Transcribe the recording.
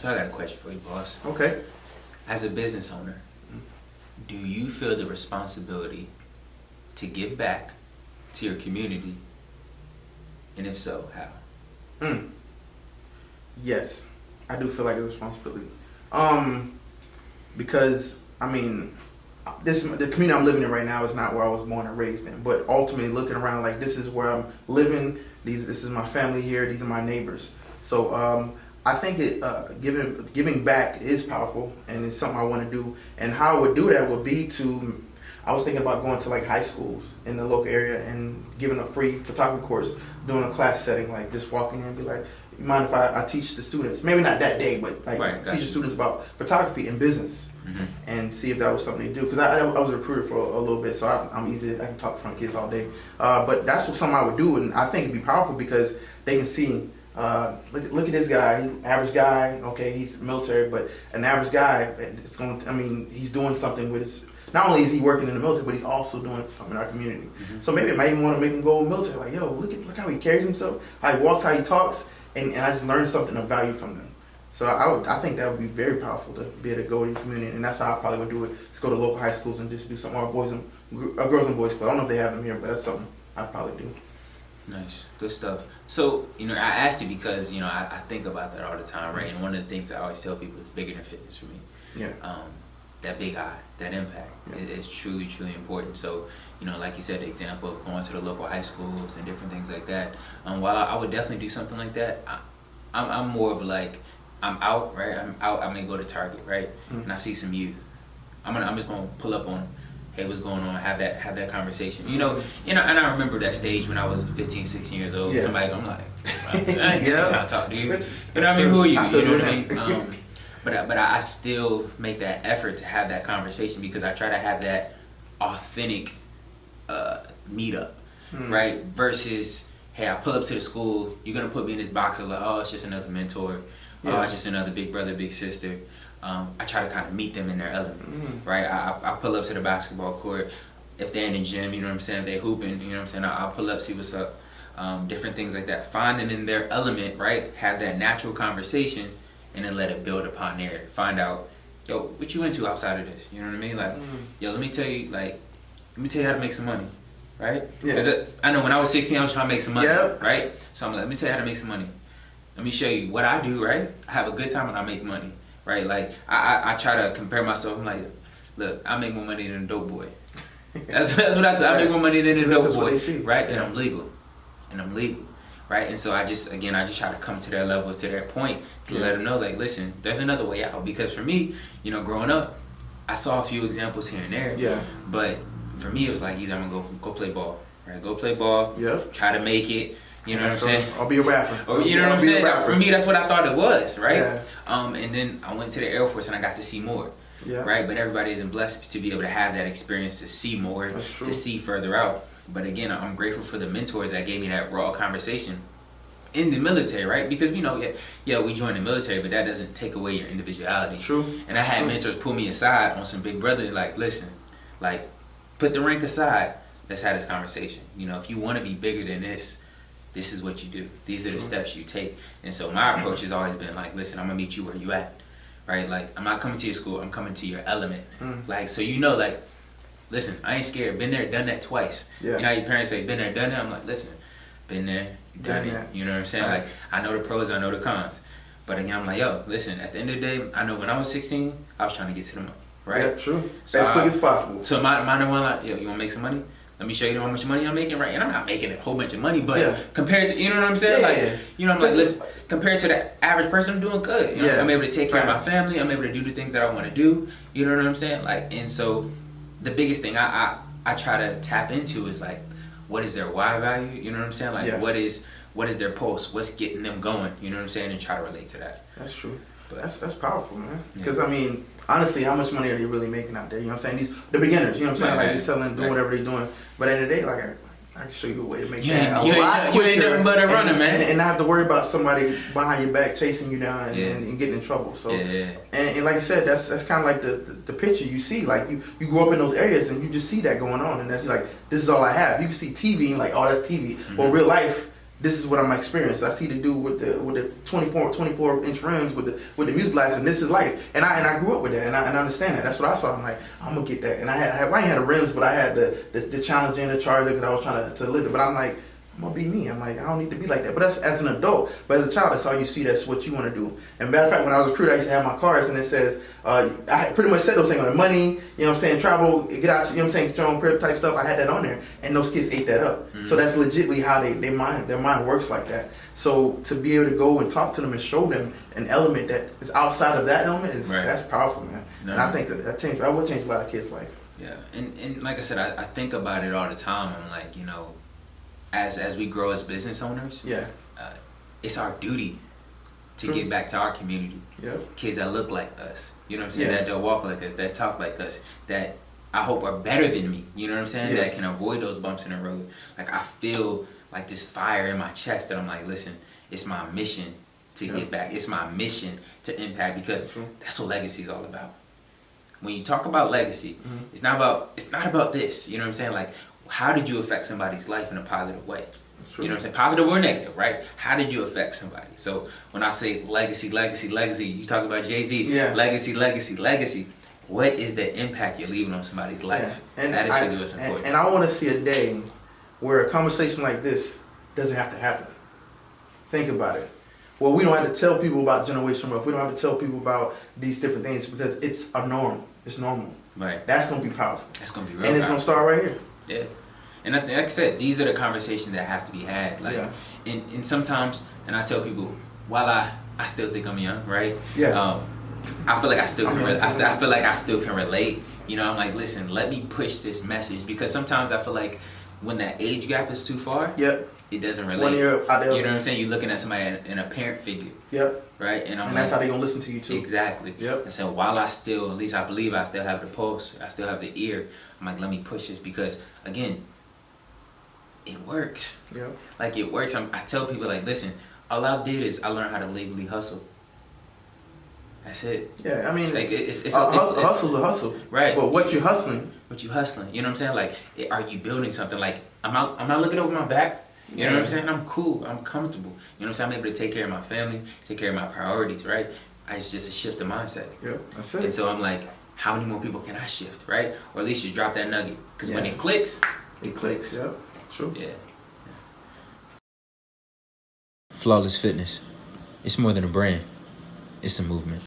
So I got a question for you, boss. Okay. As a business owner, do you feel the responsibility to give back to your community? And if so, how? Yes, I do feel like a responsibility. Because I mean, the community I'm living in right now is not where I was born and raised in. But ultimately, looking around, like, this is where I'm living. This is my family here. These are my neighbors. So I think giving back is powerful, and it's something I want to do. And how I would do that would be I was thinking about going to like high schools in the local area and giving a free photography course, doing a class setting, like just walking in and be like, you mind if I teach the students? Maybe not that day, but like teach the students about photography and business, and see if that was something to do. Because I was a recruiter for a little bit, so I'm easy. I can talk in front of kids all day. But that's something I would do, and I think it'd be powerful because they can see. Look at this guy, average guy. Okay, he's military, but an average guy. He's doing something with his. Not only is he working in the military, but he's also doing something in our community. So maybe it might even want to make him go military. Like, yo, look how he carries himself, how he walks, how he talks, and I just learned something of value from them. So I think that would be very powerful to be able to go in the community, and that's how I probably would do it. Just go to local high schools and just do something. Or girls and boys club. I don't know if they have them here, but that's something I'd probably do. Nice, good stuff. So, I asked you because, I think about that all the time, right? And one of the things I always tell people is bigger than fitness for me. Yeah. That big eye, that impact is truly, truly important. So, like you said, the example of going to the local high schools and different things like that. While I would definitely do something like that, I'm more of like, I'm out, right? I may go to Target, right? And I see some youth. I'm just gonna pull up on them. Hey, what's going on? Have that conversation. And I remember that stage when I was 15, 16 years old. Somebody, I'm like, I ain't trying to talk to you. Who are you? You know what I mean? But I still make that effort to have that conversation because I try to have that authentic meetup, right? Versus, hey, I pull up to the school, you're gonna put me in this box of like, oh, it's just another mentor, oh, it's just another big brother, big sister. I try to kind of meet them in their element, right? I pull up to the basketball court. If they're in the gym, you know what I'm saying, if they hooping, you know what I'm saying, I'll pull up, see what's up. Different things like that. Find them in their element, right? Have that natural conversation, and then let it build upon there. Find out, yo, what you into outside of this? You know what I mean? Like, yo, let me tell you how to make some money, right? Yeah. I know when I was 16, I was trying to make some money, right? So I'm like, let me tell you how to make some money. Let me show you what I do, right? I have a good time when I make money, right? Like, I try to compare myself. I'm like, look, I make more money than a dope boy. That's what I make more money than a dope boy, right? And I'm legal. Right, and so I just try to come to their level, to their point, to let them know, like, listen, there's another way out. Because for me, growing up, I saw a few examples here and there. Yeah. But for me, it was like, either I'm gonna go play ball, right? Go play ball. Yeah. Try to make it. You know what I'm saying? I'll be a rapper. Or you know what I'm saying? For me, that's what I thought it was, right? Yeah. And then I went to the Air Force and I got to see more. Yeah. Right. But everybody isn't blessed to be able to have that experience to see more, to see further out. But again, I'm grateful for the mentors that gave me that raw conversation in the military, right? Because we joined the military, but that doesn't take away your individuality. True. And I had mentors pull me aside on some big brother, like, listen, like, put the rank aside. Let's have this conversation. If you want to be bigger than this is what you do. These are the steps you take. And so my approach has always been like, listen, I'm gonna meet you where you at, right? Like, I'm not coming to your school. I'm coming to your element. Like, so like. Listen, I ain't scared. Been there, done that twice. Yeah. How your parents say, been there, done that? I'm like, listen, been there, done it. You know what I'm saying? Right. Like, I know the pros, I know the cons. But again, I'm like, yo, listen, at the end of the day, I know when I was 16, I was trying to get to the money, right? Yeah, true. So as quick as possible. So my number one, like, yo, you want to make some money? Let me show you how much money I'm making, right? And I'm not making a whole bunch of money, but compared to, you know what I'm saying? I'm like, listen, compared to the average person, I'm doing good. You know I'm able to take care of my family. I'm able to do the things that I want to do. You know what I'm saying? Like, and so the biggest thing I try to tap into is like, what is their why value? You know what I'm saying? Like, what is their pulse? What's getting them going? You know what I'm saying? And try to relate to that. That's true. But that's powerful, man. Because I mean, honestly, how much money are they really making out there? You know what I'm saying? The beginners. You know what I'm saying? Like, they're selling, doing whatever they're doing. But at the end of the day, like, I can show you a way to make that a lot quicker. You ain't nothing but a runner, man. And not have to worry about somebody behind your back chasing you down and getting in trouble. So, and like you said, that's kind of like the picture you see. Like, you grew up in those areas and you just see that going on. And that's like, this is all I have. You can see TV and like, oh, that's TV. Well, real life, this is what I'm experiencing. I see the dude with the 24 inch rims with the music blast, and this is life. And I grew up with that, and I understand that. That's what I saw. I'm like, I'm gonna get that. And I ain't had the rims, but I had the Challenger and the Charger because I was trying to live it. But I'm like, I'm gonna be me. I'm like, I don't need to be like that. But that's as an adult. But as a child, that's all you see. That's what you want to do. And matter of fact, when I was a recruiter, I used to have my cars, and it says, I pretty much said those things on the money, you know what I'm saying, travel, get out, you know what I'm saying, get your own crib type stuff. I had that on there, and those kids ate that up. Mm-hmm. So that's legitimately how their mind works like that. So to be able to go and talk to them and show them an element that is outside of that element that's powerful, man. No. And I think that would change a lot of kids' life. Yeah, and like I said, I think about it all the time. I'm like, you know, as we grow as business owners, it's our duty to give back to our community. Yep. Kids that look like us, you know what I'm saying, that don't walk like us, that talk like us, that I hope are better than me, you know what I'm saying, that can avoid those bumps in the road. Like I feel like this fire in my chest that I'm like, listen, it's my mission to get back. It's my mission to impact, because that's what legacy is all about. When you talk about legacy, it's not about this, you know what I'm saying, like, how did you affect somebody's life in a positive way? You know what I'm saying? Positive or negative, right? How did you affect somebody? So when I say legacy, you talk about Jay-Z, legacy. What is the impact you're leaving on somebody's life? Yeah. And that is really what's important. And I want to see a day where a conversation like this doesn't have to happen. Think about it. Well, we don't have to tell people about generational wealth. We don't have to tell people about these different things because it's a norm. It's normal. Right. That's going to be powerful. That's going to be real And it's going to start right here. Yeah. And like I said, these are the conversations that have to be had. Like, and sometimes, and I tell people, while I still think I'm young, right? Yeah. I feel like I still can. I feel like I still can relate. You know, I'm like, listen, let me push this message, because sometimes I feel like when that age gap is too far, it doesn't relate. When you're out there, you know what I'm saying? You're looking at somebody in a parent figure. Yep. Right. And that's how they gonna listen to you too. Exactly. Yep. And so while I still, at least I believe I still have the pulse, I still have the ear. I'm like, let me push this, because again, it works. Yeah. Like it works. I tell people, like, listen, all I did is I learned how to legally hustle. That's it. Yeah, I mean, like hustle's a hustle, right? But what you hustling? You know what I'm saying? Like, are you building something? Like, I'm not looking over my back. You know what I'm saying? I'm cool. I'm comfortable. You know what I'm saying? I'm able to take care of my family, take care of my priorities, right? It's just a shift of mindset. Yeah, that's it. And so I'm like, how many more people can I shift, right? Or at least you drop that nugget, because when it clicks, it clicks. Yeah. True. Yeah. Flawless Fitness. It's more than a brand. It's a movement.